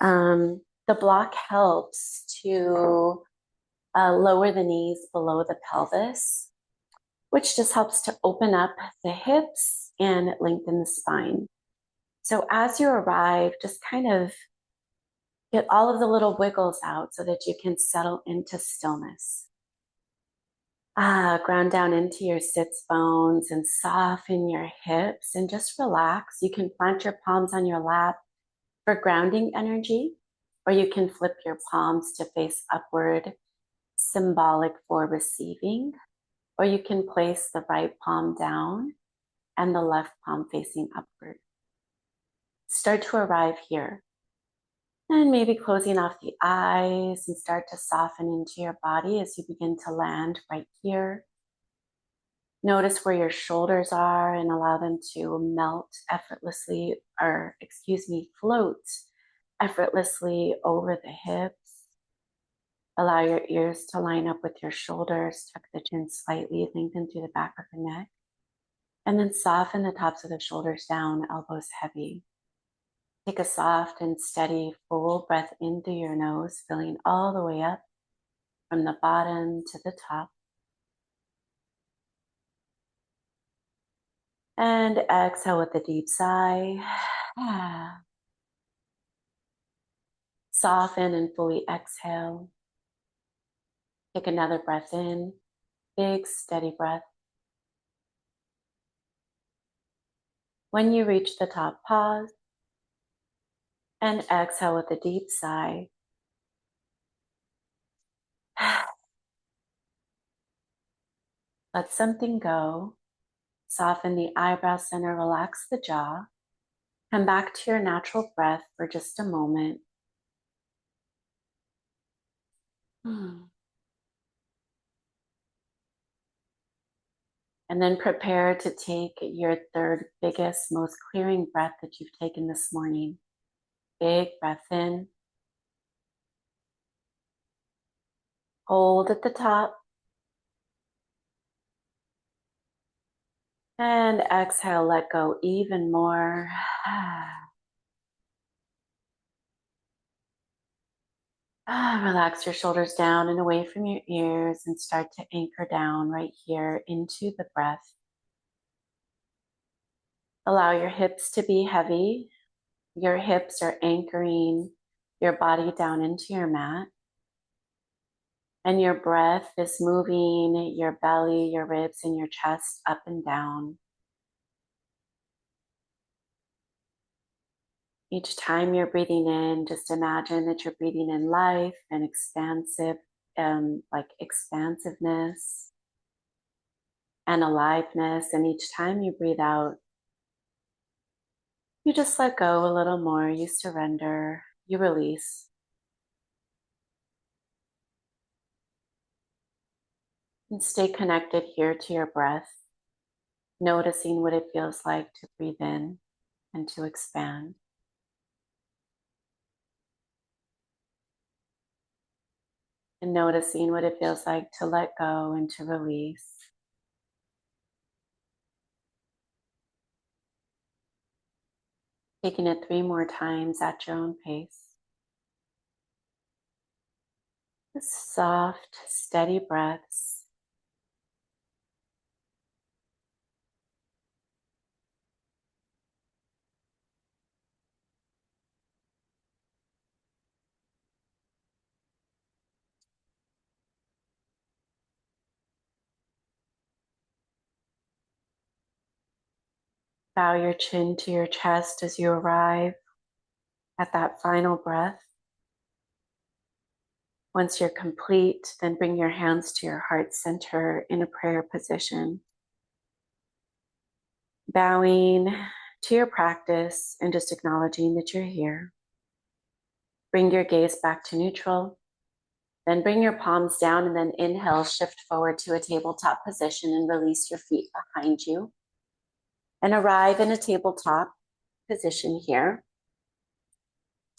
The block helps to lower the knees below the pelvis, which just helps to open up the hips and lengthen the spine. So as you arrive, just kind of get all of the little wiggles out so that you can settle into stillness. Ground down into your sits bones and soften your hips and just relax. You can plant your palms on your lap for grounding energy, or you can flip your palms to face upward, symbolic for receiving, or you can place the right palm down and the left palm facing upward. Start to arrive here. And maybe closing off the eyes and start to soften into your body as you begin to land right here. Notice where your shoulders are and allow them to melt effortlessly, or float effortlessly over the hips. Allow your ears to line up with your shoulders. Tuck the chin slightly, lengthen through the back of the neck. And then soften the tops of the shoulders down, elbows heavy. Take a soft and steady full breath in through your nose, filling all the way up from the bottom to the top. And exhale with a deep sigh. Soften and fully exhale. Take another breath in, big steady breath. When you reach the top, pause. And exhale with a deep sigh. Let something go. Soften the eyebrow center, relax the jaw. Come back to your natural breath for just a moment. And then prepare to take your third biggest, most clearing breath that you've taken this morning. Big breath in. Hold at the top. And exhale, let go even more. Relax your shoulders down and away from your ears and start to anchor down right here into the breath. Allow your hips to be heavy. Your hips are anchoring your body down into your mat. And your breath is moving your belly, your ribs, and your chest up and down. Each time you're breathing in, just imagine that you're breathing in life and expansiveness and aliveness. And each time you breathe out, you just let go a little more, you surrender, you release. And stay connected here to your breath, noticing what it feels like to breathe in and to expand. And noticing what it feels like to let go and to release. Taking it 3 more times at your own pace. Just soft, steady breaths. Bow your chin to your chest as you arrive at that final breath. Once you're complete, then bring your hands to your heart center in a prayer position. Bowing to your practice and just acknowledging that you're here. Bring your gaze back to neutral. Then bring your palms down and then inhale, shift forward to a tabletop position and release your feet behind you. And arrive in a tabletop position here.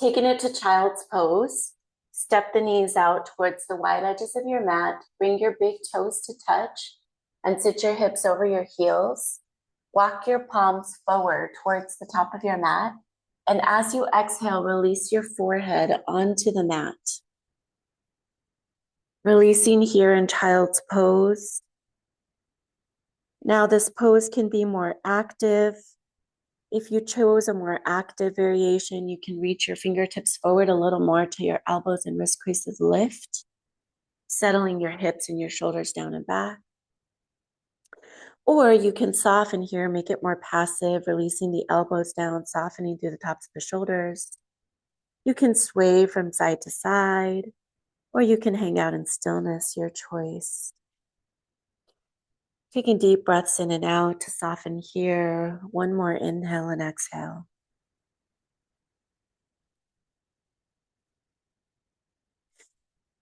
Taking it to child's pose. Step the knees out towards the wide edges of your mat. Bring your big toes to touch and sit your hips over your heels. Walk your palms forward towards the top of your mat And as you exhale, release your forehead onto the mat. Releasing here in child's pose. Now this pose can be more active. If you chose a more active variation, you can reach your fingertips forward a little more till your elbows and wrist creases lift, settling your hips and your shoulders down and back. Or you can soften here, make it more passive, releasing the elbows down, softening through the tops of the shoulders. You can sway from side to side, or you can hang out in stillness, your choice. Taking deep breaths in and out to soften here. One more inhale and exhale.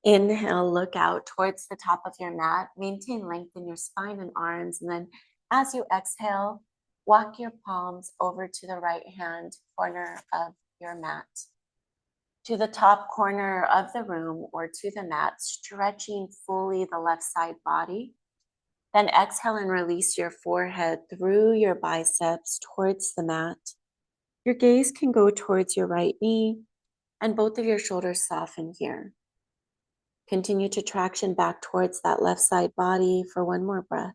Inhale, look out towards the top of your mat. Maintain length in your spine and arms. And then as you exhale, walk your palms over to the right hand corner of your mat, to the top corner of the room or to the mat, stretching fully the left side body. Then exhale and release your forehead through your biceps towards the mat. Your gaze can go towards your right knee and both of your shoulders soften here. Continue to traction back towards that left side body for one more breath.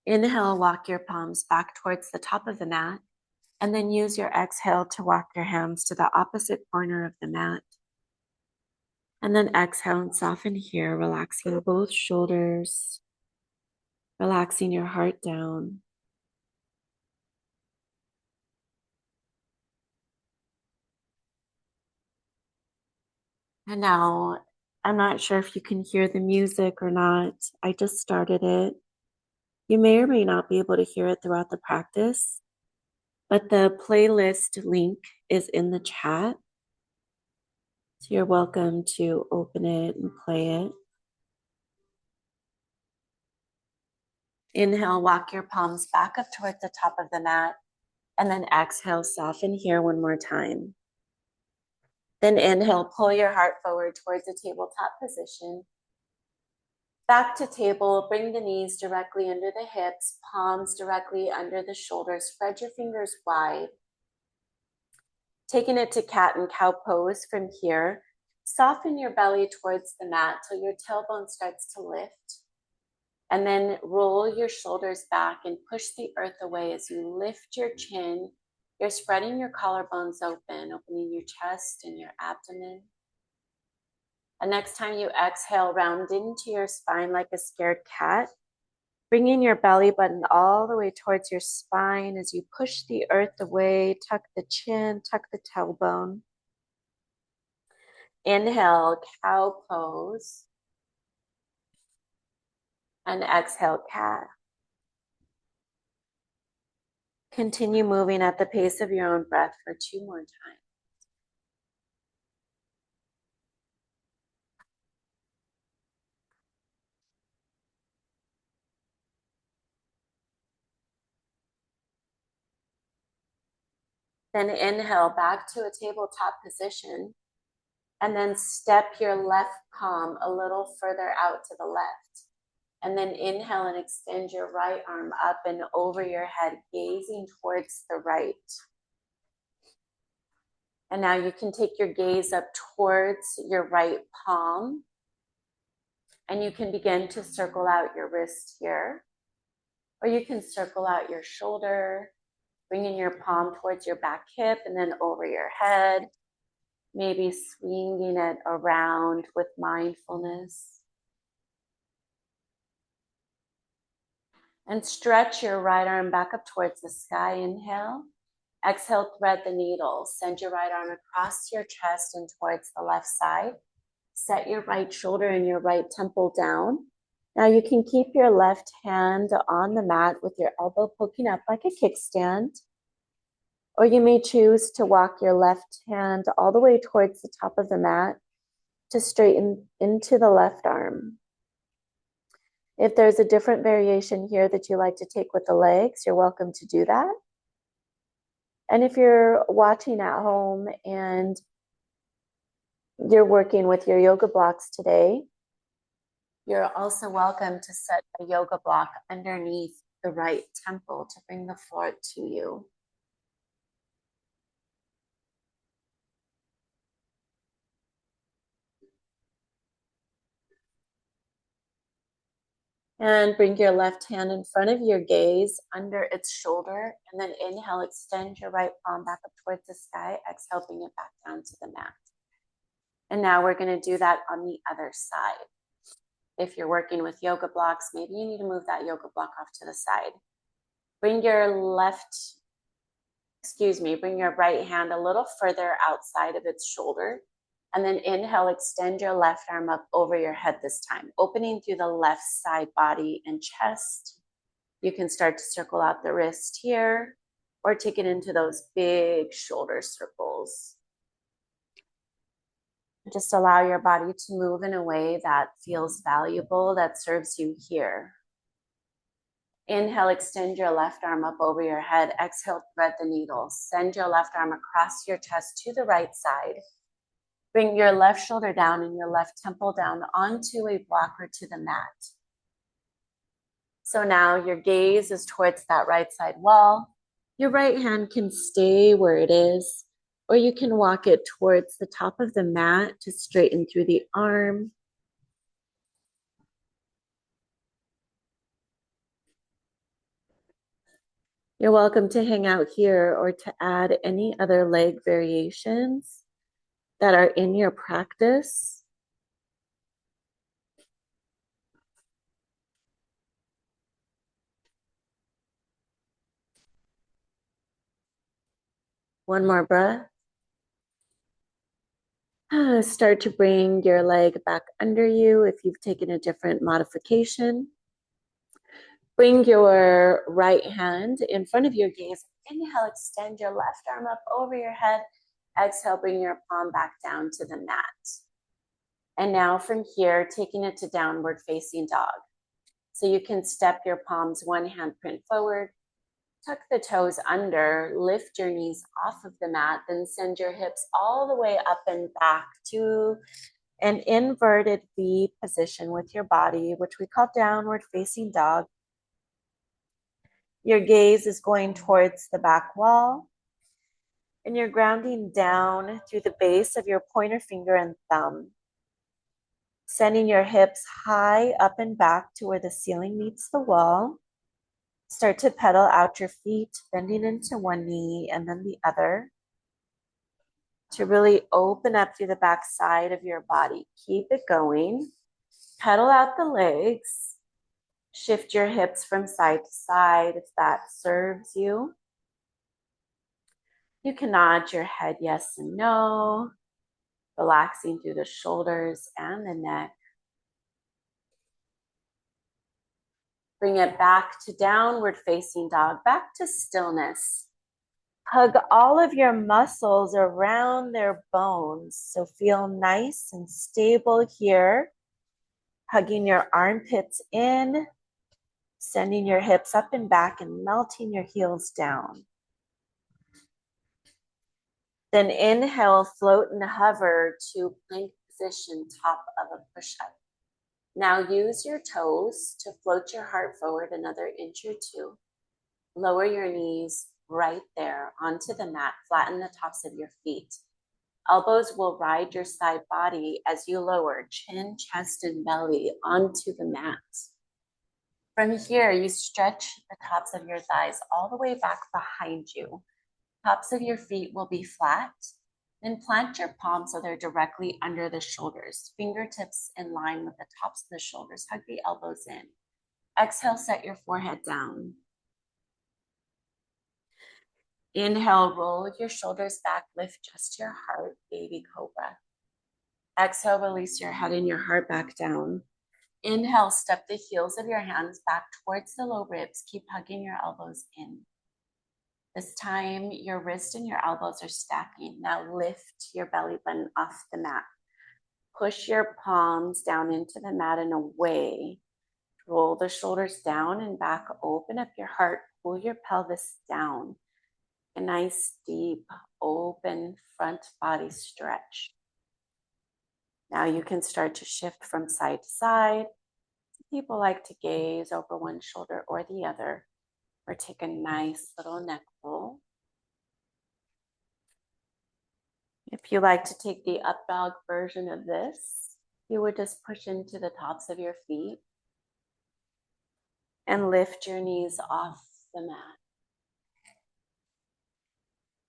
Inhale, walk your palms back towards the top of the mat, and then use your exhale to walk your hands to the opposite corner of the mat. And then exhale and soften here, relaxing both shoulders, relaxing your heart down. And now, I'm not sure if you can hear the music or not. I just started it. You may or may not be able to hear it throughout the practice, but the playlist link is in the chat. So you're welcome to open it and play it. Inhale, walk your palms back up towards the top of the mat, and then exhale, soften here one more time. Then inhale, pull your heart forward towards the tabletop position. Back to table, bring the knees directly under the hips, palms directly under the shoulders, spread your fingers wide. Taking it to cat and cow pose from here, soften your belly towards the mat till your tailbone starts to lift. And then roll your shoulders back and push the earth away as you lift your chin. You're spreading your collarbones open, opening your chest and your abdomen. And next time you exhale, round into your spine like a scared cat, bringing your belly button all the way towards your spine as you push the earth away, tuck the chin, tuck the tailbone. Inhale, cow pose. And exhale, cat. Continue moving at the pace of your own breath for 2 more times. Then inhale back to a tabletop position, and then step your left palm a little further out to the left. And then inhale and extend your right arm up and over your head, gazing towards the right. And now you can take your gaze up towards your right palm, and you can begin to circle out your wrist here, or you can circle out your shoulder, bringing your palm towards your back hip and then over your head, maybe swinging it around with mindfulness. And stretch your right arm back up towards the sky. Inhale. Exhale, thread the needle. Send your right arm across your chest and towards the left side. Set your right shoulder and your right temple down. Now you can keep your left hand on the mat with your elbow poking up like a kickstand. Or you may choose to walk your left hand all the way towards the top of the mat to straighten into the left arm. If there's a different variation here that you like to take with the legs, you're welcome to do that. And if you're watching at home and you're working with your yoga blocks today, you're also welcome to set a yoga block underneath the right temple to bring the floor to you. And bring your left hand in front of your gaze under its shoulder. And then inhale, extend your right palm back up towards the sky. Exhale, bring it back down to the mat. And now we're going to do that on the other side. If you're working with yoga blocks, maybe you need to move that yoga block off to the side. Bring your right hand a little further outside of its shoulder. And then inhale, extend your left arm up over your head this time, opening through the left side body and chest. You can start to circle out the wrist here or take it into those big shoulder circles. Just allow your body to move in a way that feels valuable, that serves you here. Inhale, extend your left arm up over your head. Exhale, thread the needle. Send your left arm across your chest to the right side. Bring your left shoulder down and your left temple down onto a block or to the mat. So now your gaze is towards that right side wall. Your right hand can stay where it is, or you can walk it towards the top of the mat to straighten through the arm. You're welcome to hang out here or to add any other leg variations that are in your practice. One more breath. Start to bring your leg back under you if you've taken a different modification. Bring your right hand in front of your gaze. Inhale, extend your left arm up over your head. Exhale, bring your palm back down to the mat. And now from here, taking it to downward facing dog. So you can step your palms one handprint forward, tuck the toes under, lift your knees off of the mat, then send your hips all the way up and back to an inverted V position with your body, which we call downward facing dog. Your gaze is going towards the back wall, and you're grounding down through the base of your pointer finger and thumb, sending your hips high up and back to where the ceiling meets the wall. Start to pedal out your feet, bending into one knee and then the other to really open up through the back side of your body. Keep it going. Pedal out the legs. Shift your hips from side to side if that serves you. You can nod your head yes and no, relaxing through the shoulders and the neck. Bring it back to downward facing dog, back to stillness. Hug all of your muscles around their bones. So feel nice and stable here. Hugging your armpits in, sending your hips up and back and melting your heels down. Then inhale, float and hover to plank position, top of a push-up. Now use your toes to float your heart forward another inch or two. Lower your knees right there onto the mat. Flatten the tops of your feet. Elbows will ride your side body as you lower chin, chest, and belly onto the mat. From here, you stretch the tops of your thighs all the way back behind you. Tops of your feet will be flat. Then plant your palms so they're directly under the shoulders. Fingertips in line with the tops of the shoulders. Hug the elbows in. Exhale, set your forehead down. Inhale, roll your shoulders back, lift just your heart, baby cobra. Exhale, release your head and your heart back down. Inhale, step the heels of your hands back towards the low ribs. Keep hugging your elbows in. This time, your wrist and your elbows are stacking. Now lift your belly button off the mat. Push your palms down into the mat and away. Roll the shoulders down and back. Open up your heart. Pull your pelvis down. A nice, deep, open front body stretch. Now you can start to shift from side to side. People like to gaze over one shoulder or the other. or take a nice little neck roll. If you like to take the up dog version of this, you would just push into the tops of your feet and lift your knees off the mat.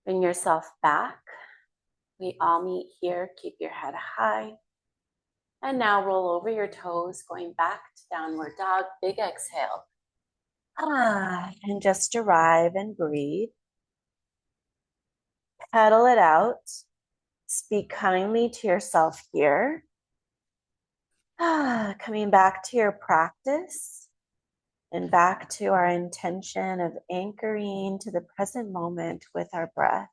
Bring yourself back. We all meet here. Keep your head high. And now roll over your toes, going back to downward dog. Big exhale. And just arrive and breathe. Pedal it out. Speak kindly to yourself here. Coming back to your practice and back to our intention of anchoring to the present moment with our breath.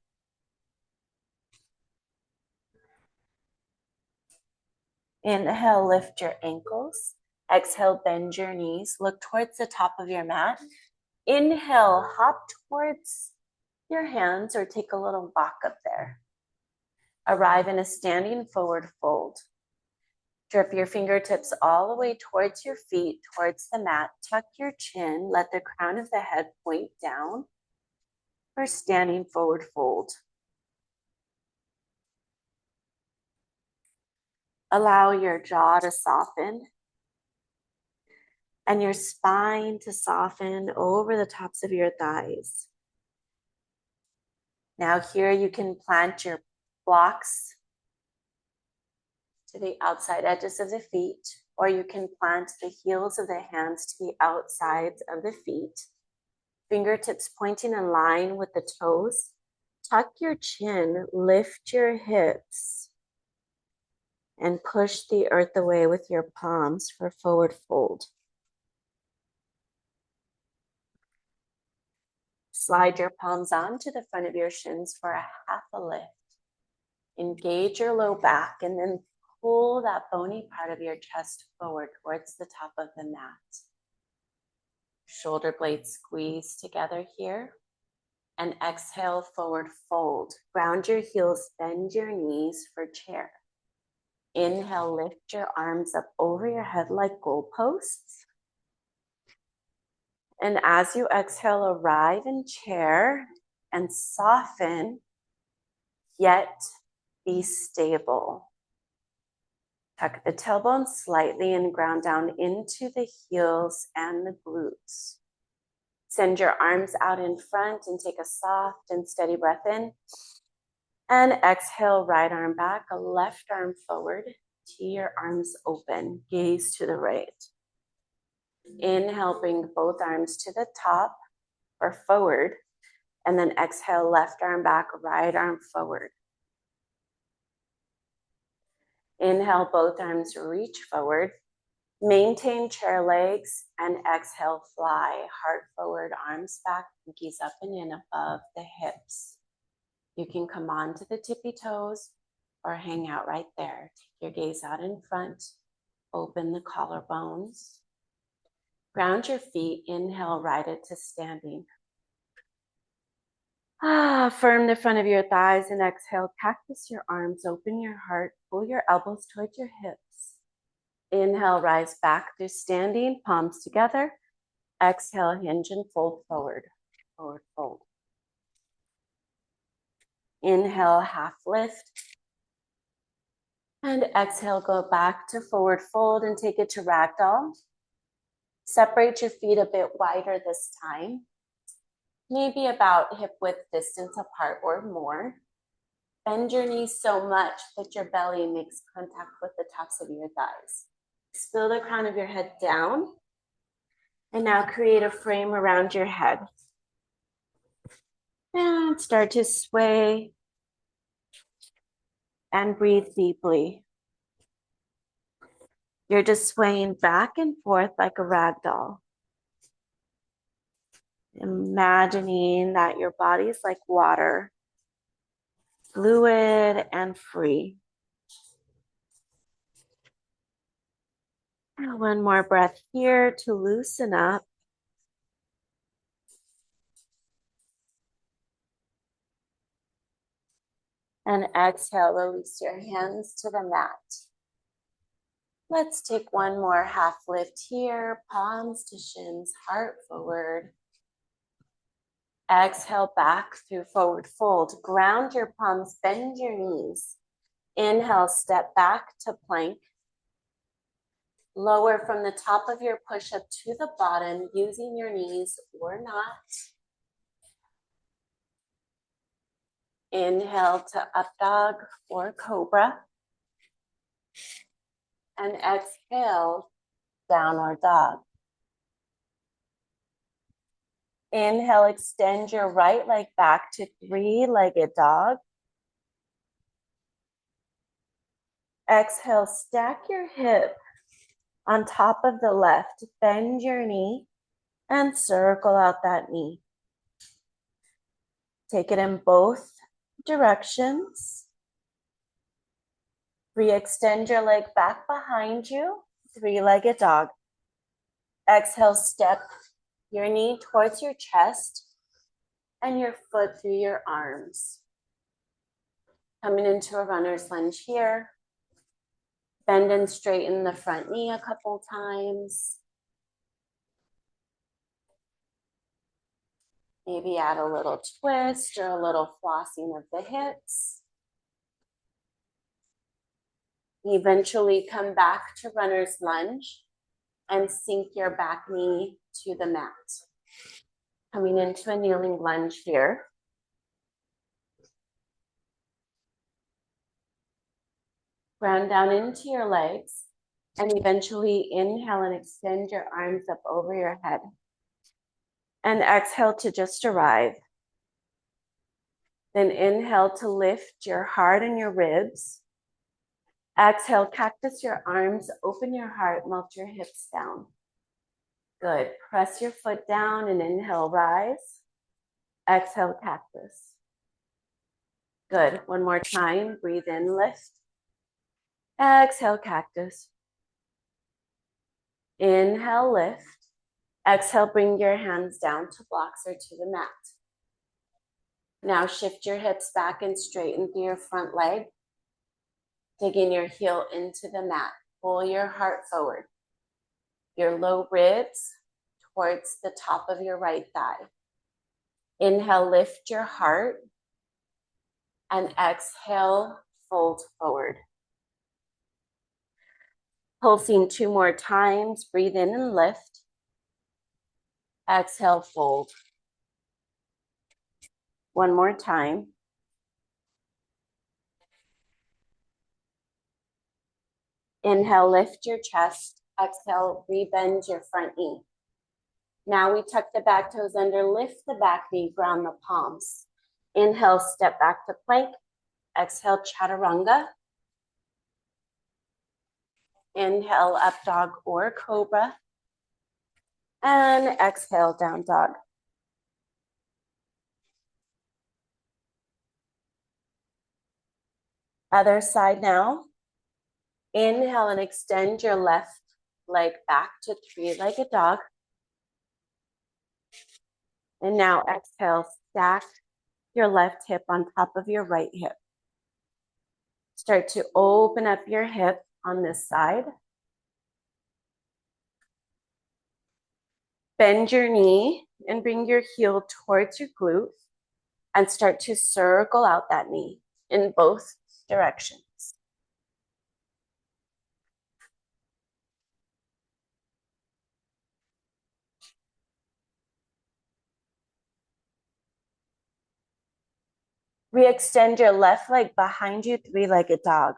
Inhale, lift your ankles. Exhale, bend your knees. Look towards the top of your mat. Inhale, hop towards your hands or take a little walk up there. Arrive in a standing forward fold. Drip your fingertips all the way towards your feet, towards the mat. Tuck your chin. Let the crown of the head point down for standing forward fold. Allow your jaw to soften and your spine to soften over the tops of your thighs. Now here you can plant your blocks to the outside edges of the feet, or you can plant the heels of the hands to the outsides of the feet. Fingertips pointing in line with the toes. Tuck your chin, lift your hips, and push the earth away with your palms for forward fold. Slide your palms onto the front of your shins for a half a lift. Engage your low back and then pull that bony part of your chest forward towards the top of the mat. Shoulder blades squeeze together here. And exhale, forward fold. Ground your heels, bend your knees for chair. Inhale, lift your arms up over your head like goalposts. And as you exhale, arrive in chair and soften, yet be stable. Tuck the tailbone slightly and ground down into the heels and the glutes. Send your arms out in front and take a soft and steady breath in. And exhale, right arm back, a left arm forward. Tee your arms open, gaze to the right. Inhale, bring both arms to the top or forward. And then exhale, left arm back, right arm forward. Inhale, both arms reach forward. Maintain chair legs and exhale, fly. Heart forward, arms back, pinkies up and in above the hips. You can come on to the tippy toes or hang out right there. Take your gaze out in front. Open the collarbones. Ground your feet. Inhale, right it to standing. Firm the front of your thighs and exhale. Cactus your arms. Open your heart. Pull your elbows towards your hips. Inhale, rise back through standing, palms together. Exhale, hinge and fold forward. Forward fold. Inhale, half lift. And exhale, go back to forward fold and take it to ragdoll. Separate your feet a bit wider this time. Maybe about hip width distance apart or more. Bend your knees so much that your belly makes contact with the tops of your thighs. Spill the crown of your head down. And now create a frame around your head. And start to sway and breathe deeply. You're just swaying back and forth like a rag doll. Imagining that your body is like water, fluid and free. And one more breath here to loosen up. And exhale, release your hands to the mat. Let's take one more half lift here. Palms to shins, heart forward. Exhale back through forward fold. Ground your palms, bend your knees. Inhale, step back to plank. Lower from the top of your push-up to the bottom using your knees or not. Inhale to up dog or cobra. And exhale, downward dog. Inhale, extend your right leg back to three-legged dog. Exhale, stack your hip on top of the left. Bend your knee and circle out that knee. Take it in both directions. Re-extend your leg back behind you, three-legged dog. Exhale, step your knee towards your chest and your foot through your arms. Coming into a runner's lunge here. Bend and straighten the front knee a couple times. Maybe add a little twist or a little flossing of the hips. Eventually come back to runner's lunge and sink your back knee to the mat. Coming into a kneeling lunge here. Ground down into your legs and eventually inhale and extend your arms up over your head. And exhale to just arrive. Then inhale to lift your heart and your ribs. Exhale, cactus your arms, open your heart, melt your hips down. Good. Press your foot down and inhale, rise. Exhale, cactus. Good. One more time. Breathe in, lift. Exhale, cactus. Inhale, lift. Exhale, bring your hands down to blocks or to the mat. Now shift your hips back and straighten through your front leg. Digging your heel into the mat. Pull your heart forward. Your low ribs towards the top of your right thigh. Inhale, lift your heart. And exhale, fold forward. Pulsing 2 more times. Breathe in and lift. Exhale, fold. One more time. Inhale, lift your chest. Exhale, rebend your front knee. Now we tuck the back toes under, lift the back knee, ground the palms. Inhale, step back to plank. Exhale, chaturanga. Inhale, up dog or cobra. And exhale, down dog. Other side now. Inhale and extend your left leg back to three-legged dog. And now exhale, stack your left hip on top of your right hip. Start to open up your hip on this side. Bend your knee and bring your heel towards your glute and start to circle out that knee in both directions. Re-extend your left leg behind you, three-legged dog.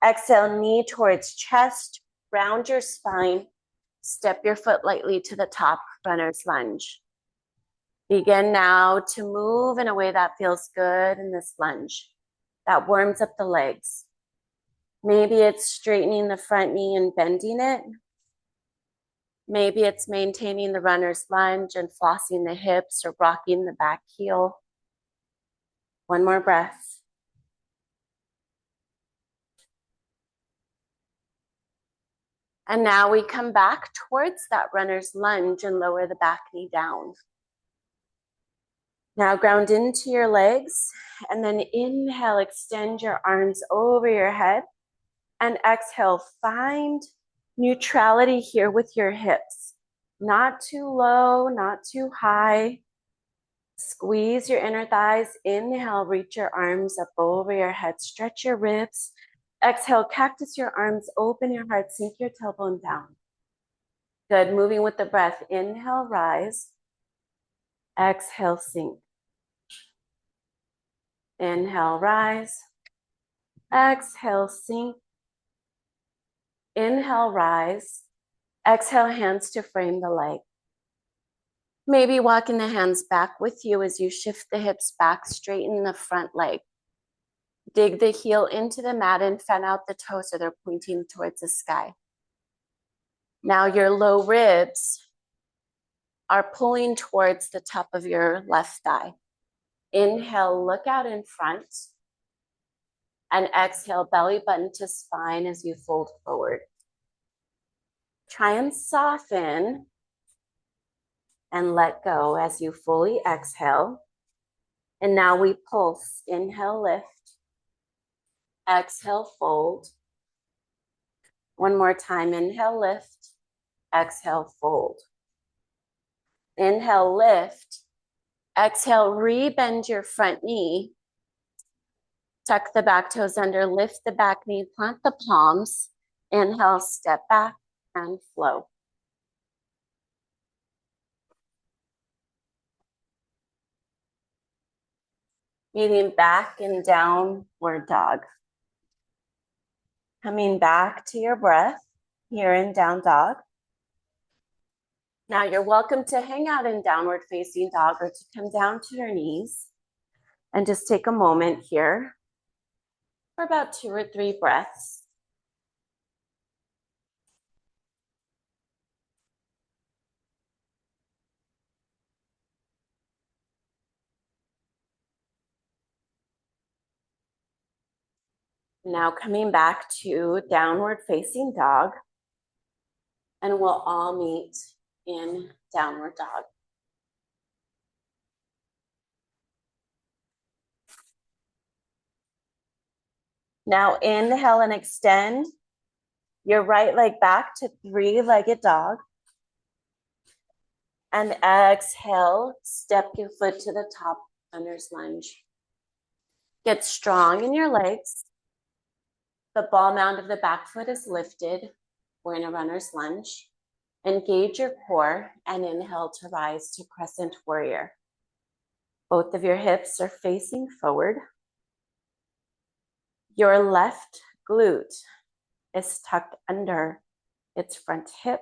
Exhale, knee towards chest, round your spine, step your foot lightly to the top, runner's lunge. Begin now to move in a way that feels good in this lunge, that warms up the legs. Maybe it's straightening the front knee and bending it. Maybe it's maintaining the runner's lunge and flossing the hips or rocking the back heel. One more breath. And now we come back towards that runner's lunge and lower the back knee down. Now ground into your legs and then inhale, extend your arms over your head and exhale, find neutrality here with your hips. Not too low, not too high. Squeeze your inner thighs. Inhale, reach your arms up over your head. Stretch your ribs. Exhale, cactus your arms. Open your heart. Sink your tailbone down. Good. Moving with the breath. Inhale, rise. Exhale, sink. Inhale, rise. Exhale, sink. Inhale, rise. Exhale, hands to frame the leg. Maybe walking the hands back with you as you shift the hips back, straighten the front leg. Dig the heel into the mat and fan out the toes so they're pointing towards the sky. Now your low ribs are pulling towards the top of your left thigh. Inhale, look out in front. And exhale, belly button to spine as you fold forward. Try and soften and let go as you fully exhale. And now we pulse. Inhale, lift. Exhale, fold. One more time. Inhale, lift. Exhale, fold. Inhale, lift. Exhale, rebend your front knee. Tuck the back toes under, lift the back knee, plant the palms. Inhale, step back and flow. Moving back and downward dog. Coming back to your breath here in down dog. Now you're welcome to hang out in downward facing dog or to come down to your knees and just take a moment here for about 2 or 3 breaths. Now coming back to downward facing dog, and we'll all meet in downward dog. Now inhale and extend your right leg back to 3-legged dog. And exhale, step your foot to the top, runner's lunge. Get strong in your legs. The ball mound of the back foot is lifted. We're in a runner's lunge. Engage your core and inhale to rise to crescent warrior. Both of your hips are facing forward. Your left glute is tucked under its front hip.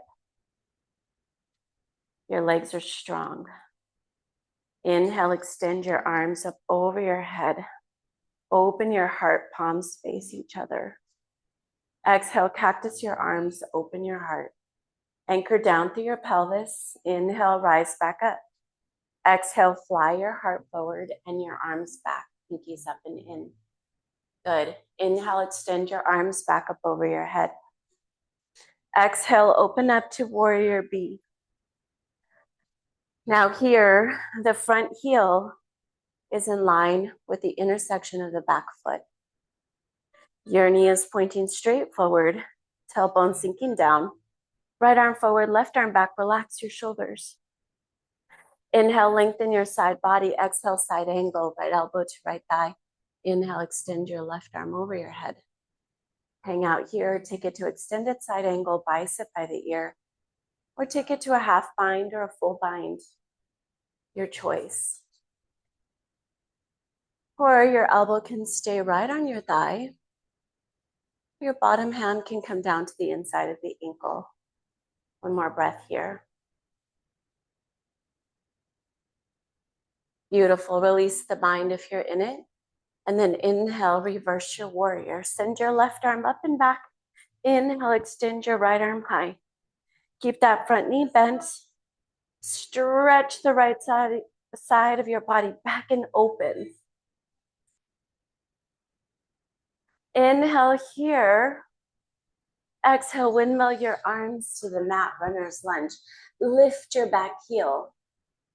Your legs are strong. Inhale, extend your arms up over your head. Open your heart, palms face each other. Exhale, cactus your arms, open your heart. Anchor down through your pelvis. Inhale, rise back up. Exhale, fly your heart forward and your arms back, pinkies up and in. Good. Inhale, extend your arms back up over your head. Exhale, open up to warrior B. Now here, the front heel is in line with the intersection of the back foot. Your knee is pointing straight forward, tailbone sinking down. Right arm forward, left arm back, relax your shoulders. Inhale, lengthen your side body. Exhale, side angle, right elbow to right thigh. Inhale, extend your left arm over your head. Hang out here, take it to extended side angle, bicep by the ear, or take it to a half bind or a full bind, your choice. Or your elbow can stay right on your thigh. Your bottom hand can come down to the inside of the ankle. One more breath here. Beautiful. Release the mind if you're in it. And then inhale, reverse your warrior. Send your left arm up and back. Inhale, extend your right arm high. Keep that front knee bent. Stretch the right side of your body back and open. Inhale here. Exhale, windmill your arms to the mat, runner's lunge. Lift your back heel.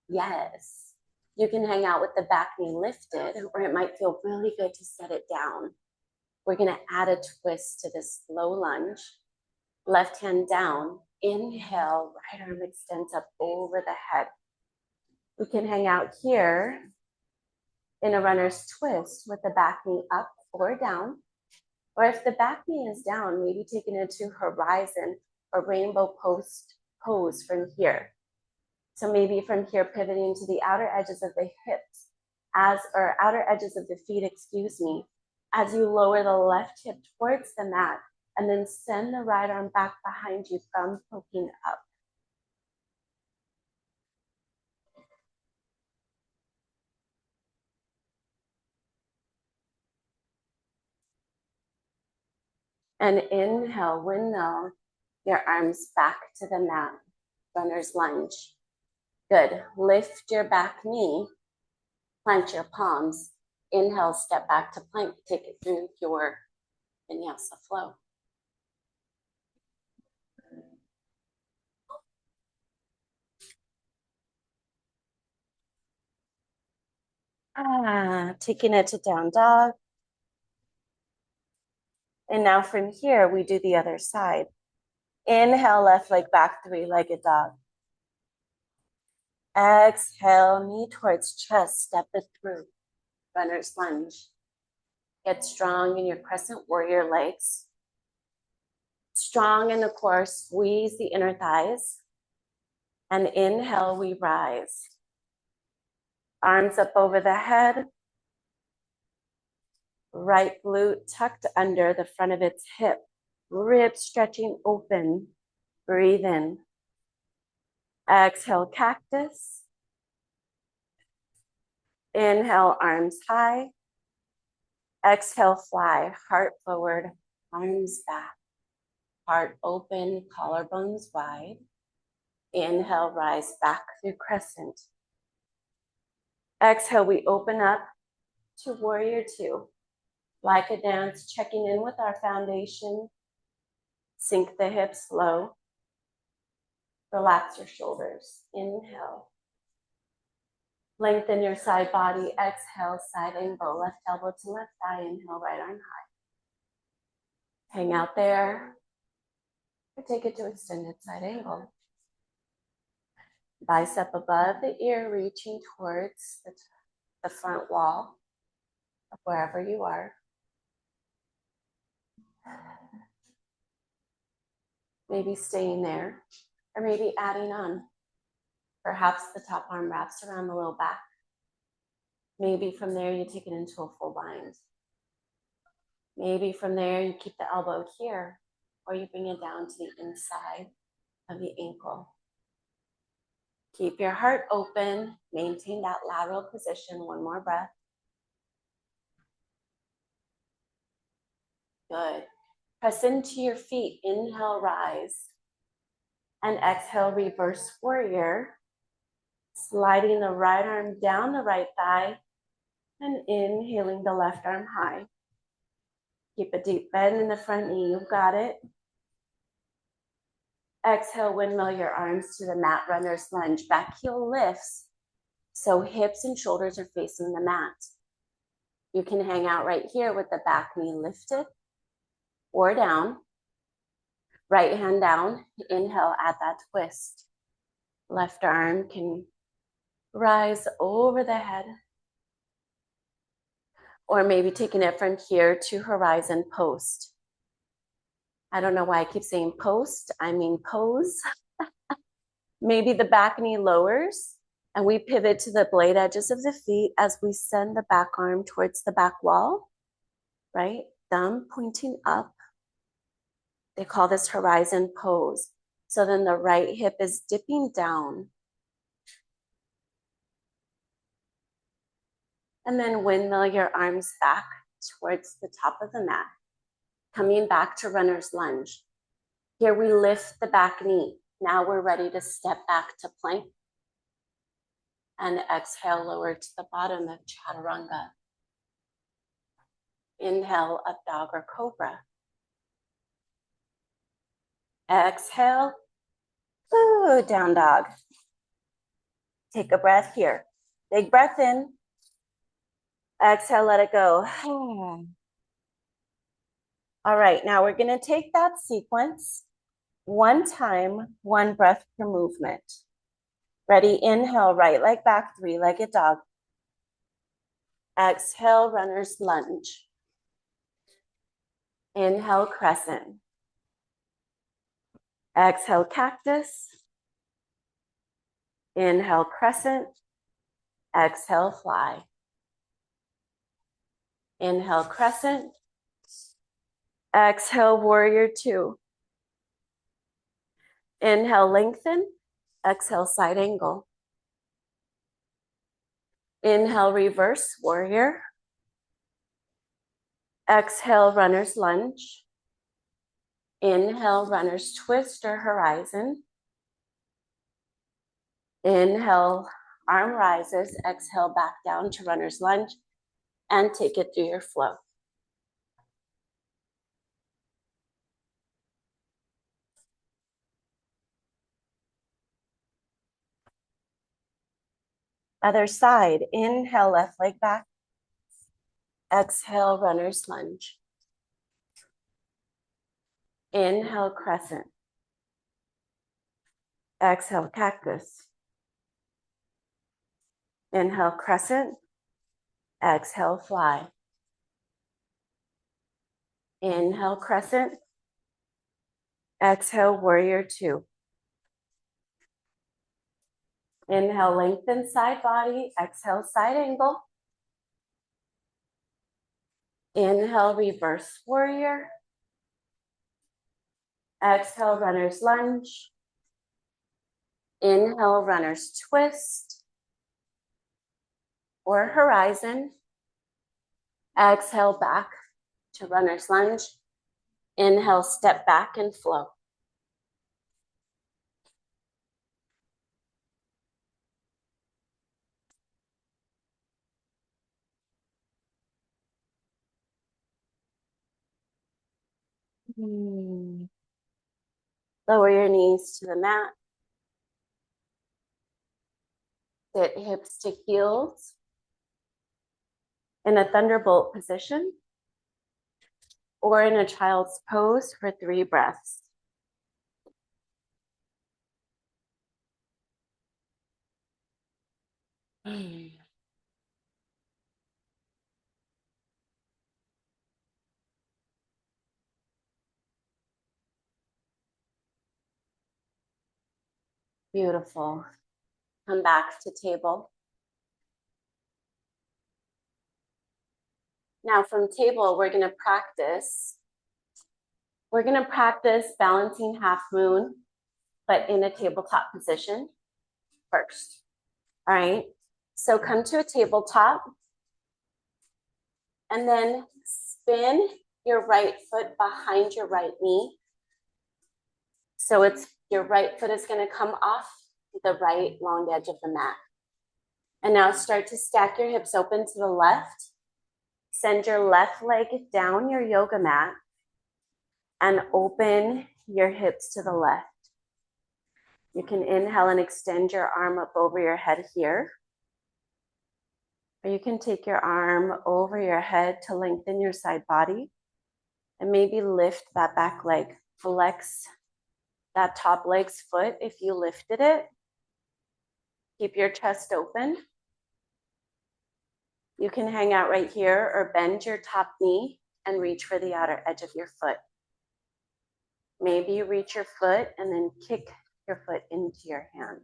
Yes. You can hang out with the back knee lifted, or it might feel really good to set it down. We're going to add a twist to this low lunge. Left hand down. Inhale, right arm extends up over the head. We can hang out here in a runner's twist with the back knee up or down. Or if the back knee is down, maybe taking it to horizon or rainbow pose from here. So maybe from here, pivoting to the outer edges of the hips, or outer edges of the feet, excuse me, as you lower the left hip towards the mat and then send the right arm back behind you, thumb poking up. And inhale, windmill your arms back to the mat, runner's lunge. Good. Lift your back knee, plant your palms. Inhale, step back to plank. Take it through your vinyasa flow. Taking it to down dog. And now from here, we do the other side. Inhale, left leg back, three-legged dog. Exhale, knee towards chest, step it through, runner's lunge. Get strong in your crescent warrior legs. Strong in the core, squeeze the inner thighs. And inhale, we rise. Arms up over the head. Right glute tucked under the front of its hip. Ribs stretching open. Breathe in. Exhale, cactus. Inhale, arms high. Exhale, fly, heart forward, arms back. Heart open, collarbones wide. Inhale, rise back through crescent. Exhale, we open up to warrior two. Like a dance, checking in with our foundation. Sink the hips low. Relax your shoulders. Inhale. Lengthen your side body. Exhale, side angle. Left elbow to left thigh. Inhale, right arm high. Hang out there. Or take it to extended side angle. Bicep above the ear, reaching towards the front wall of wherever you are. Maybe staying there, or maybe adding on. Perhaps the top arm wraps around the low back. Maybe from there you take it into a full bind. Maybe from there you keep the elbow here, or you bring it down to the inside of the ankle. Keep your heart open, maintain that lateral position. One more breath. Good. Press into your feet. Inhale, rise. And exhale, reverse warrior. Sliding the right arm down the right thigh. And inhaling the left arm high. Keep a deep bend in the front knee. You've got it. Exhale, windmill your arms to the mat, runner's lunge. Back heel lifts. So hips and shoulders are facing the mat. You can hang out right here with the back knee lifted or down. Right hand down. Inhale, add that twist. Left arm can rise over the head. Or maybe taking it from here to horizon post. I don't know why I keep saying post. I mean pose. Maybe the back knee lowers and we pivot to the blade edges of the feet as we send the back arm towards the back wall, right? Thumb pointing up. They call this horizon pose. So then the right hip is dipping down. And then windmill your arms back towards the top of the mat. Coming back to runner's lunge. Here we lift the back knee. Now we're ready to step back to plank. And exhale, lower to the bottom of chaturanga. Inhale, up dog or cobra. Exhale, ooh, down dog. Take a breath here. Big breath in. Exhale, let it go. All right, now we're gonna take that sequence one time, one breath per movement. Ready? Inhale, right leg back, three-legged dog. Exhale, runner's lunge. Inhale, crescent. Exhale, cactus. Inhale, crescent. Exhale, fly. Inhale, crescent. Exhale, warrior two. Inhale, lengthen. Exhale, side angle. Inhale, reverse warrior. Exhale, runner's lunge. Inhale, runner's twist or horizon. Inhale, arm rises. Exhale, back down to runner's lunge and take it through your flow. Other side. Inhale, left leg back. Exhale, runner's lunge. Inhale, crescent. Exhale, cactus. Inhale, crescent. Exhale, fly. Inhale, crescent. Exhale, warrior two. Inhale, lengthen side body. Exhale, side angle. Inhale, reverse warrior. Exhale, runner's lunge. Inhale, runner's twist or horizon. Exhale, back to runner's lunge. Inhale, step back and flow. Lower your knees to the mat. Sit hips to heels in a thunderbolt position or in a child's pose for 3 breaths. Beautiful. Come back to table. Now from table, we're going to practice. We're going to practice balancing half moon, but in a tabletop position first. All right. So come to a tabletop and then spin your right foot behind your right knee. So it's your right foot is going to come off the right long edge of the mat. And now start to stack your hips open to the left. Send your left leg down your yoga mat and open your hips to the left. You can inhale and extend your arm up over your head here. Or you can take your arm over your head to lengthen your side body and maybe lift that back leg. Flex that top leg's foot if you lifted it. Keep your chest open. You can hang out right here or bend your top knee and reach for the outer edge of your foot. Maybe you reach your foot and then kick your foot into your hand.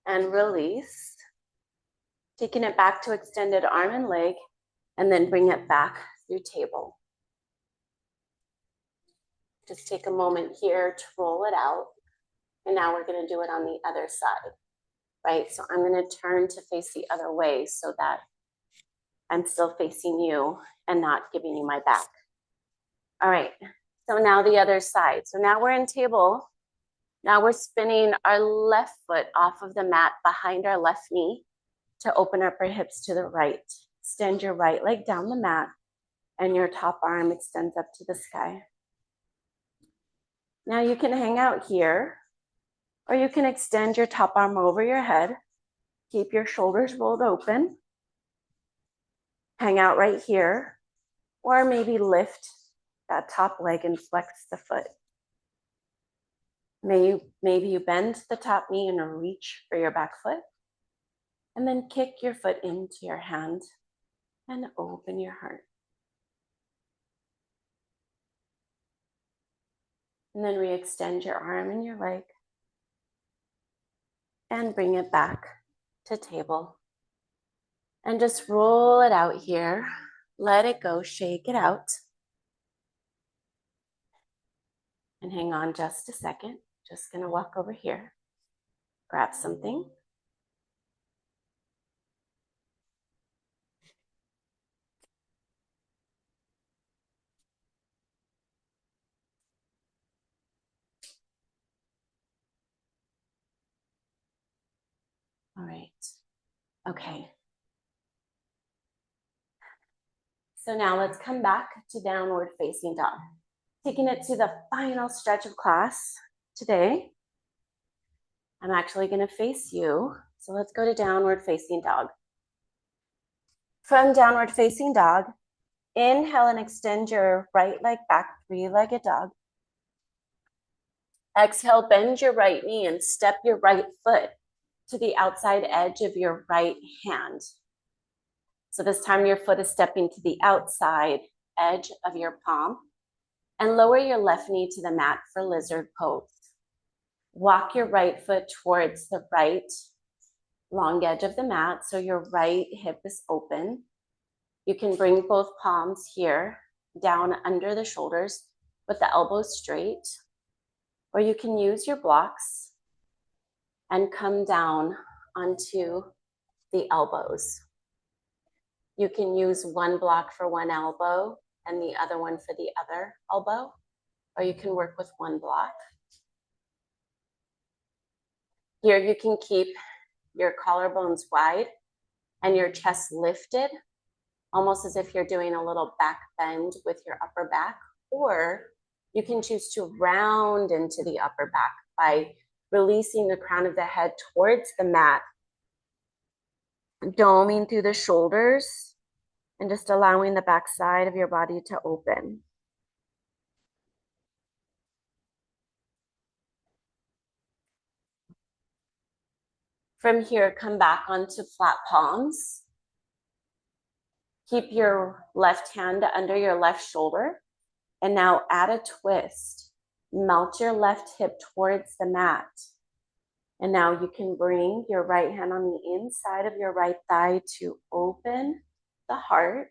And release. Taking it back to extended arm and leg, and then bring it back through table. Just take a moment here to roll it out. And now we're going to do it on the other side, right? So I'm going to turn to face the other way so that I'm still facing you and not giving you my back. All right, so now the other side. So now we're in table. Now we're spinning our left foot off of the mat behind our left knee to open up our hips to the right. Extend your right leg down the mat and your top arm extends up to the sky. Now you can hang out here, or you can extend your top arm over your head. Keep your shoulders rolled open. Hang out right here. Or maybe lift that top leg and flex the foot. Maybe you bend the top knee and reach for your back foot. And then kick your foot into your hand and open your heart. And then re-extend your arm and your leg. And bring it back to table. And just roll it out here. Let it go, shake it out. And hang on just a second. Just gonna walk over here. Grab something. All right. Okay. So now let's come back to downward facing dog. Taking it to the final stretch of class today. I'm actually going to face you. So let's go to downward facing dog. From downward facing dog, inhale and extend your right leg back, three-legged dog. Exhale, bend your right knee and step your right foot to the outside edge of your right hand. So this time your foot is stepping to the outside edge of your palm. And lower your left knee to the mat for lizard pose. Walk your right foot towards the right long edge of the mat so your right hip is open. You can bring both palms here down under the shoulders with the elbows straight, or you can use your blocks and come down onto the elbows. You can use one block for one elbow and the other one for the other elbow, or you can work with one block. Here you can keep your collarbones wide and your chest lifted, almost as if you're doing a little back bend with your upper back, or you can choose to round into the upper back by releasing the crown of the head towards the mat, doming through the shoulders, and just allowing the back side of your body to open. From here, come back onto flat palms. Keep your left hand under your left shoulder. And now add a twist. Melt your left hip towards the mat. And now you can bring your right hand on the inside of your right thigh to open the heart.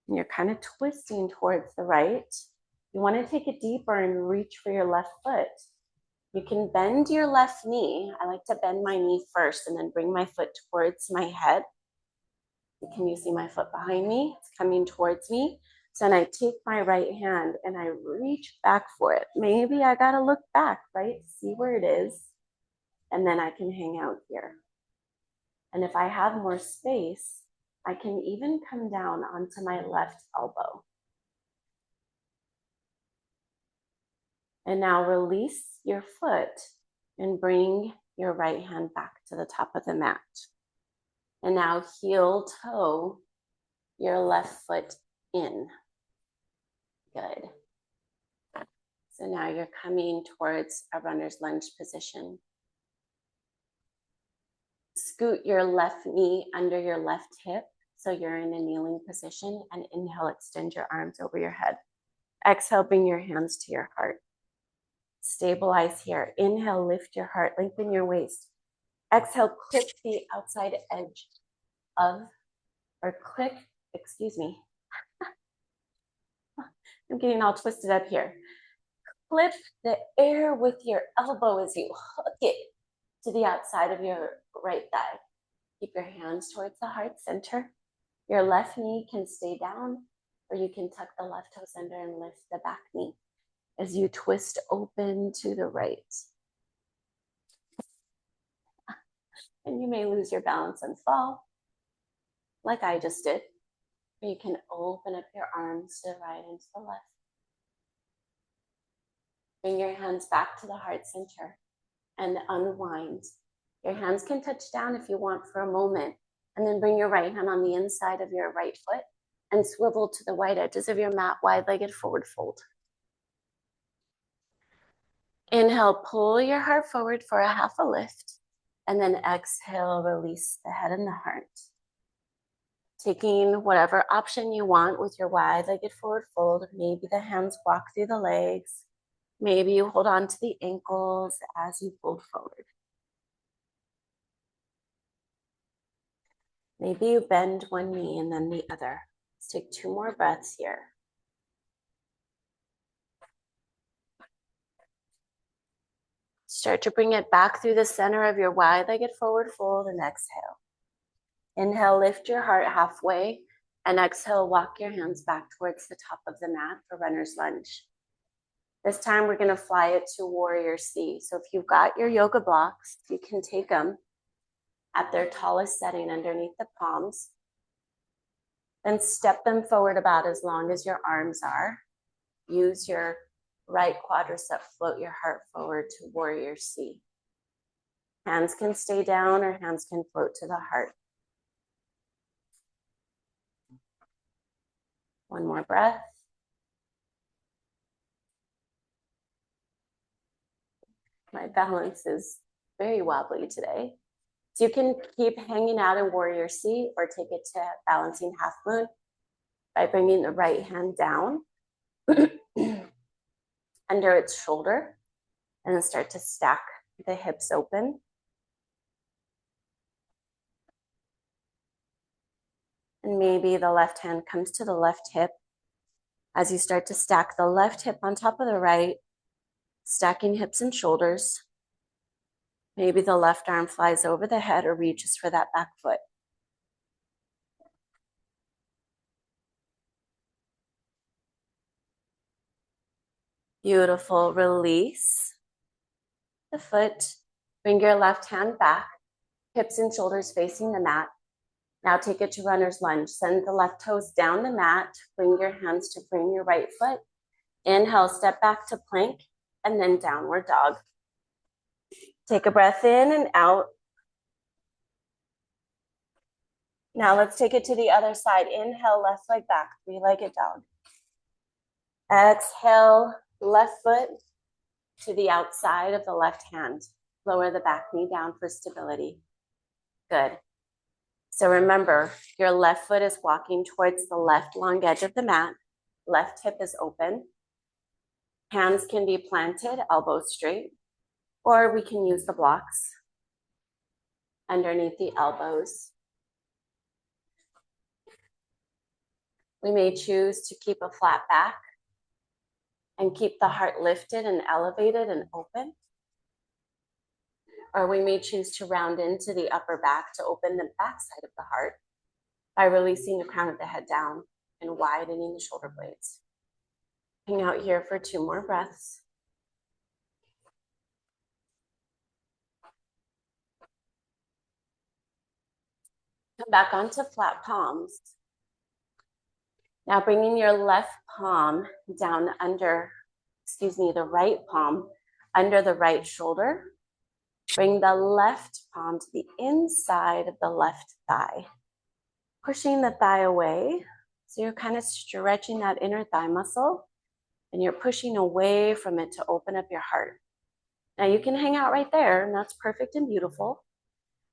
And you're kind of twisting towards the right. You want to take it deeper and reach for your left foot. You can bend your left knee. I like to bend my knee first and then bring my foot towards my head. Can you see my foot behind me? It's coming towards me. So then I take my right hand and I reach back for it. Maybe I gotta look back, right? See where it is. And then I can hang out here. And if I have more space, I can even come down onto my left elbow. And now release your foot and bring your right hand back to the top of the mat. And now heel toe your left foot in. Good. So now you're coming towards a runner's lunge position. Scoot your left knee under your left hip so you're in a kneeling position, and inhale, extend your arms over your head. Exhale, bring your hands to your heart. Stabilize here. Inhale, lift your heart, lengthen your waist. Exhale, click the outside edge of, or click, excuse me. I'm getting all twisted up here. Clip the air with your elbow as you hook it to the outside of your right thigh. Keep your hands towards the heart center. Your left knee can stay down, or you can tuck the left toes under and lift the back knee as you twist open to the right. And you may lose your balance and fall, like I just did. Or you can open up your arms to the right and to the left. Bring your hands back to the heart center and unwind. Your hands can touch down if you want for a moment, and then bring your right hand on the inside of your right foot and swivel to the wide edges of your mat, wide-legged forward fold. Inhale, pull your heart forward for a half a lift, and then exhale, release the head and the heart. Taking whatever option you want with your wide-legged forward fold. Maybe the hands walk through the legs. Maybe you hold on to the ankles as you fold forward. Maybe you bend one knee and then the other. Let's take 2 more breaths here. Start to bring it back through the center of your wide-legged forward fold and exhale. Inhale, lift your heart halfway, and exhale, walk your hands back towards the top of the mat for runner's lunge. This time we're going to fly it to warrior C. So if you've got your yoga blocks, you can take them at their tallest setting underneath the palms, and step them forward about as long as your arms are. Use your right quadricep, float your heart forward to warrior C. Hands can stay down or hands can float to the heart. One more breath. My balance is very wobbly today. So you can keep hanging out in warrior C or take it to balancing half moon by bringing the right hand down under its shoulder, and then start to stack the hips open. And maybe the left hand comes to the left hip as you start to stack the left hip on top of the right, stacking hips and shoulders. Maybe the left arm flies over the head or reaches for that back foot. Beautiful. Release the foot. Bring your left hand back, hips and shoulders facing the mat. Now take it to runner's lunge. Send the left toes down the mat. Bring your hands to frame your right foot. Inhale, step back to plank, and then downward dog. Take a breath in and out. Now let's take it to the other side. Inhale, left leg back, 3-legged dog. Exhale, left foot to the outside of the left hand. Lower the back knee down for stability. Good. So remember, your left foot is walking towards the left long edge of the mat. Left hip is open. Hands can be planted, elbows straight, or we can use the blocks underneath the elbows. We may choose to keep a flat back and keep the heart lifted and elevated and open. Or we may choose to round into the upper back to open the backside of the heart by releasing the crown of the head down and widening the shoulder blades. Hang out here for 2 more breaths. Come back onto flat palms. Now bringing your left palm down under, the right palm under the right shoulder. Bring the left palm to the inside of the left thigh, pushing the thigh away. So you're kind of stretching that inner thigh muscle, and you're pushing away from it to open up your heart. Now you can hang out right there, and that's perfect and beautiful.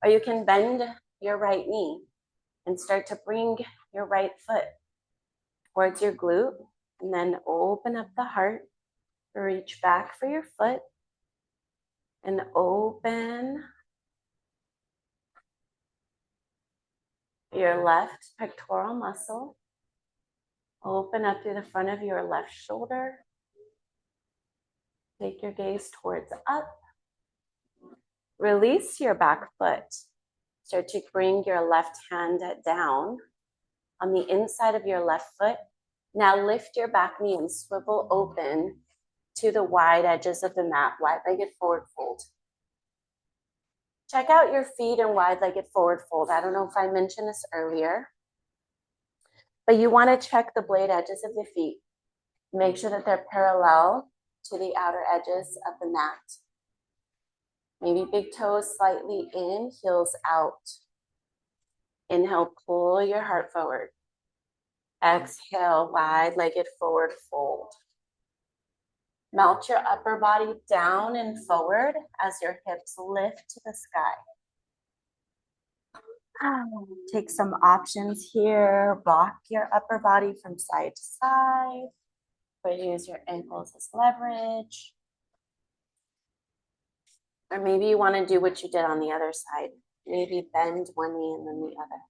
Or you can bend your right knee and start to bring your right foot towards your glute, and then open up the heart. Reach back for your foot and open your left pectoral muscle. Open up through the front of your left shoulder. Take your gaze towards up. Release your back foot. Start to bring your left hand down on the inside of your left foot. Now lift your back knee and swivel open to the wide edges of the mat, wide-legged forward fold. Check out your feet in wide-legged forward fold. I don't know if I mentioned this earlier, but you want to check the blade edges of the feet. Make sure that they're parallel to the outer edges of the mat. Maybe big toes slightly in, heels out. Inhale, pull your heart forward. Exhale, wide-legged forward fold. Melt your upper body down and forward as your hips lift to the sky. Take some options here. Rock your upper body from side to side, or use your ankles as leverage. Or maybe you want to do what you did on the other side. Maybe bend one knee and then the other.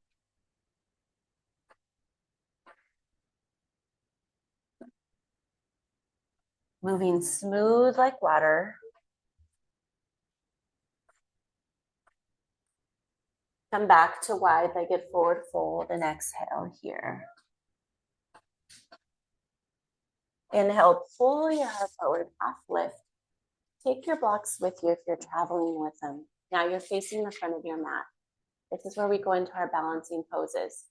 Moving smooth like water. Come back to wide-legged forward fold and exhale here. Inhale, pull your heart forward, half lift. Take your blocks with you if you're traveling with them. Now you're facing the front of your mat. This is where we go into our balancing poses.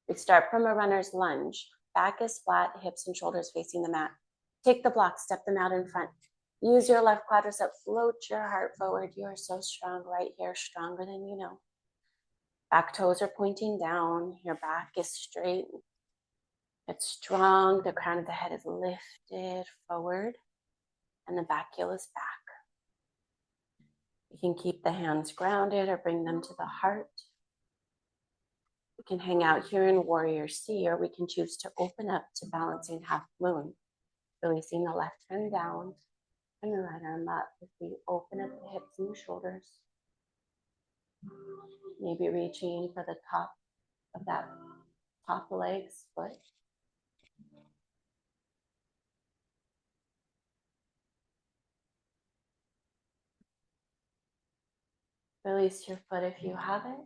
We start from a runner's lunge. Back is flat, hips and shoulders facing the mat. Take the blocks, step them out in front. Use your left quadricep, float your heart forward. You are so strong right here, stronger than you know. Back toes are pointing down. Your back is straight. It's strong. The crown of the head is lifted forward and the back heel is back. You can keep the hands grounded or bring them to the heart. We can hang out here in Warrior C, or we can choose to open up to balancing half moon, releasing the left hand down and the right arm up as we open up the hips and the shoulders. Maybe reaching for the top of that top leg's foot. Release your foot if you have it.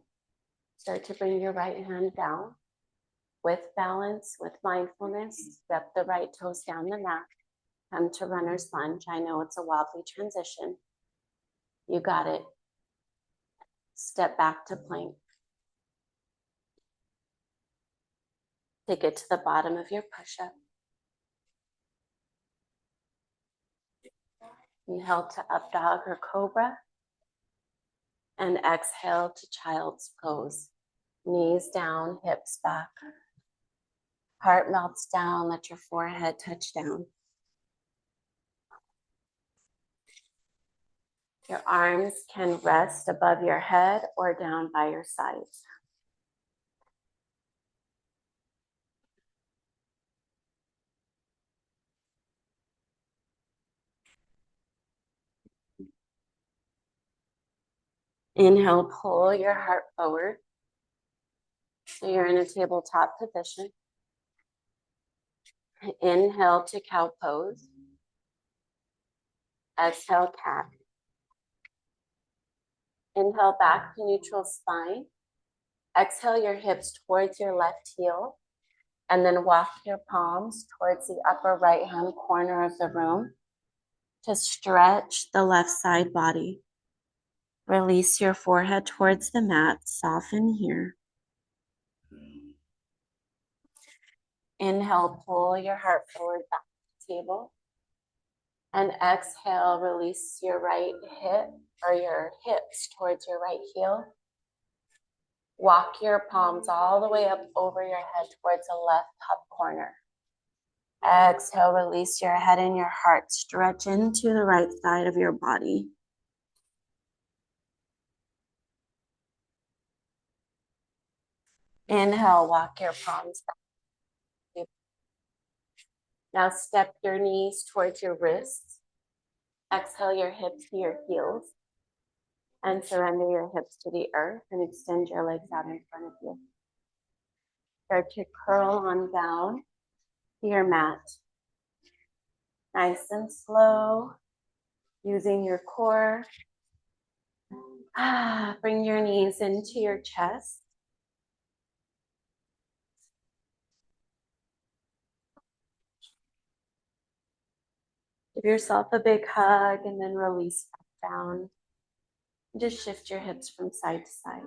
Start to bring your right hand down. With balance, with mindfulness, step the right toes down the mat. Come to runner's lunge. I know it's a wobbly transition. You got it. Step back to plank. Take it to the bottom of your push-up. Inhale to up dog or cobra. And exhale to child's pose. Knees down, hips back. Heart melts down, let your forehead touch down. Your arms can rest above your head or down by your sides. Inhale, pull your heart forward. So you're in a tabletop position. Inhale to cow pose. Exhale, cat. Inhale back to neutral spine. Exhale your hips towards your left heel. And then walk your palms towards the upper right hand corner of the room to stretch the left side body. Release your forehead towards the mat. Soften here. Inhale, pull your heart forward back to the table. And exhale, release your right hip or your hips towards your right heel. Walk your palms all the way up over your head towards the left top corner. Exhale, release your head and your heart. Stretch into the right side of your body. Inhale, walk your palms back. Now step your knees towards your wrists. Exhale your hips to your heels. And surrender your hips to the earth and extend your legs out in front of you. Start to curl on down to your mat. Nice and slow, using your core. Bring your knees into your chest. Give yourself a big hug and then release back down. Just shift your hips from side to side.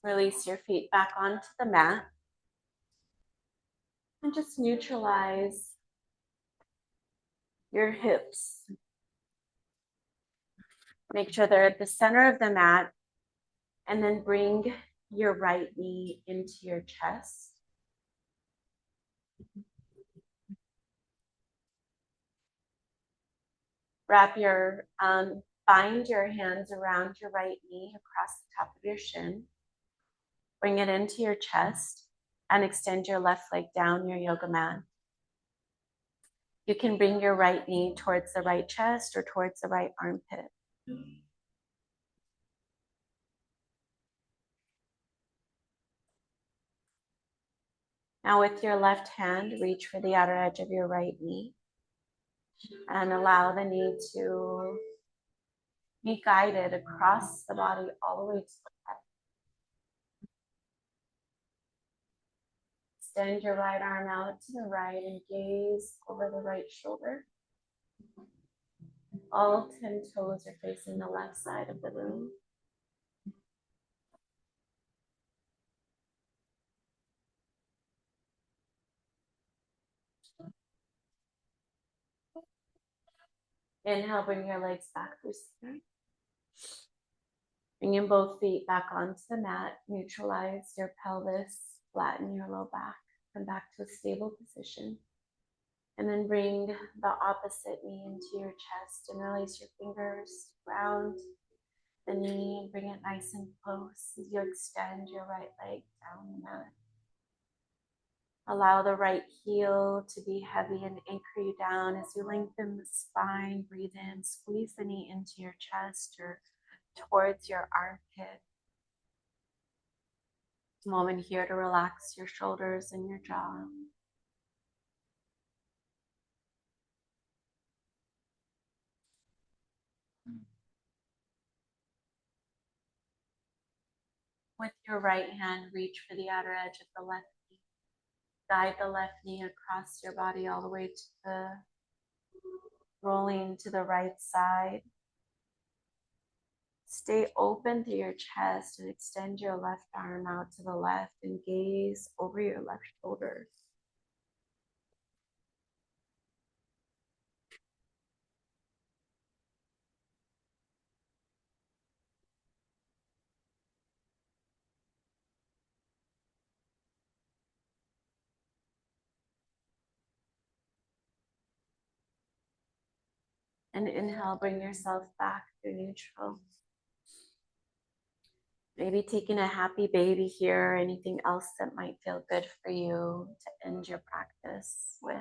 Release your feet back onto the mat. And just neutralize your hips. Make sure they're at the center of the mat, and then bring your right knee into your chest. Bind your hands around your right knee across the top of your shin. Bring it into your chest and extend your left leg down your yoga mat. You can bring your right knee towards the right chest or towards the right armpit. Now with your left hand, reach for the outer edge of your right knee and allow the knee to be guided across the body all the way to the head. Extend your right arm out to the right and gaze over the right shoulder. All 10 toes are facing the left side of the room. Inhale, bring your legs back through center. Bringing both feet back onto the mat. Neutralize your pelvis, flatten your low back. Come back to a stable position. And then bring the opposite knee into your chest and release your fingers. Ground the knee and bring it nice and close as you extend your right leg down the mat. Allow the right heel to be heavy and anchor you down as you lengthen the spine. Breathe in, squeeze the knee into your chest or towards your armpit. Moment here to relax your shoulders and your jaw. With your right hand, reach for the outer edge of the left knee. Guide the left knee across your body all the way to the rolling to the right side. Stay open through your chest and extend your left arm out to the left and gaze over your left shoulder. And inhale, bring yourself back to neutral. Maybe taking a happy baby here, or anything else that might feel good for you to end your practice with.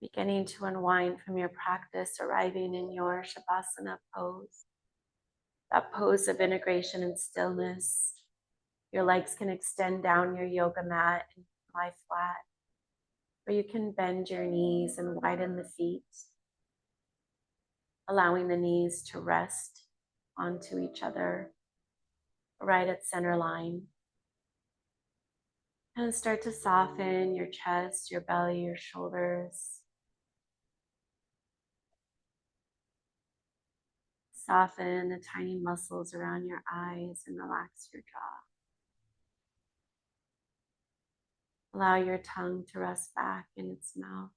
Beginning to unwind from your practice, arriving in your Shavasana pose. That pose of integration and stillness. Your legs can extend down your yoga mat and lie flat. Or you can bend your knees and widen the feet, allowing the knees to rest onto each other right at center line. And start to soften your chest, your belly, your shoulders. Soften the tiny muscles around your eyes and relax your jaw. Allow your tongue to rest back in its mouth.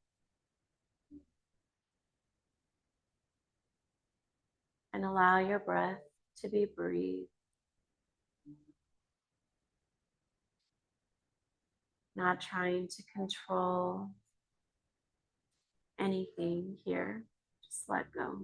And allow your breath to be breathed. Not trying to control anything here. Just let go.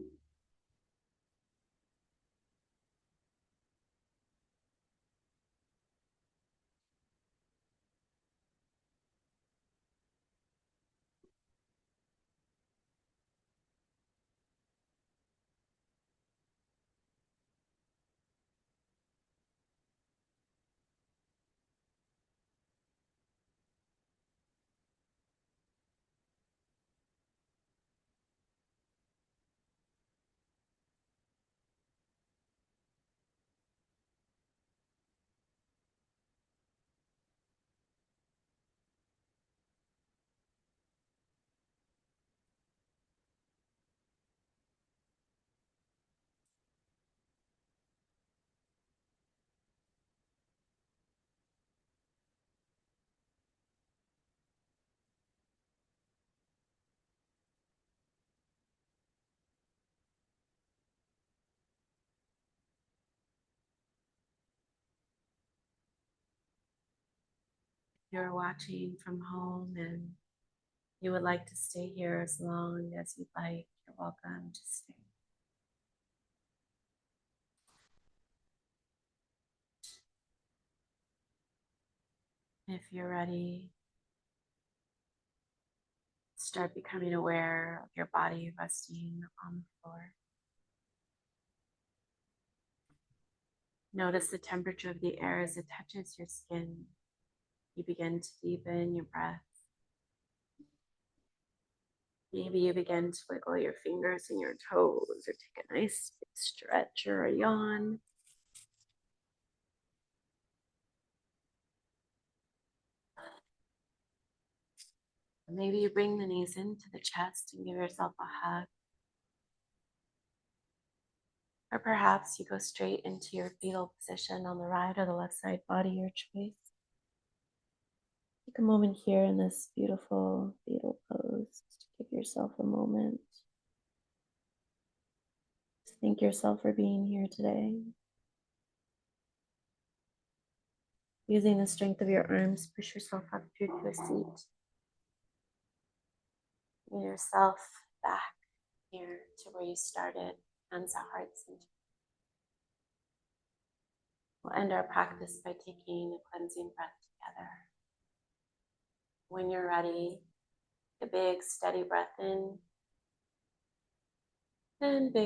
you're watching from home and you would like to stay here as long as you'd like, you're welcome to stay. If you're ready, start becoming aware of your body resting on the floor. Notice the temperature of the air as it touches your skin. You begin to deepen your breath. Maybe you begin to wiggle your fingers and your toes or take a nice stretch or a yawn. Maybe you bring the knees into the chest and give yourself a hug. Or perhaps you go straight into your fetal position on the right or the left side body, your choice. Take a moment here in this beautiful fetal pose to give yourself a moment. Thank yourself for being here today. Using the strength of your arms, push yourself up through to a seat. Bring yourself back here to where you started, hands at heart center. We'll end our practice by taking a cleansing breath together. When you're ready, take a big, steady breath in and big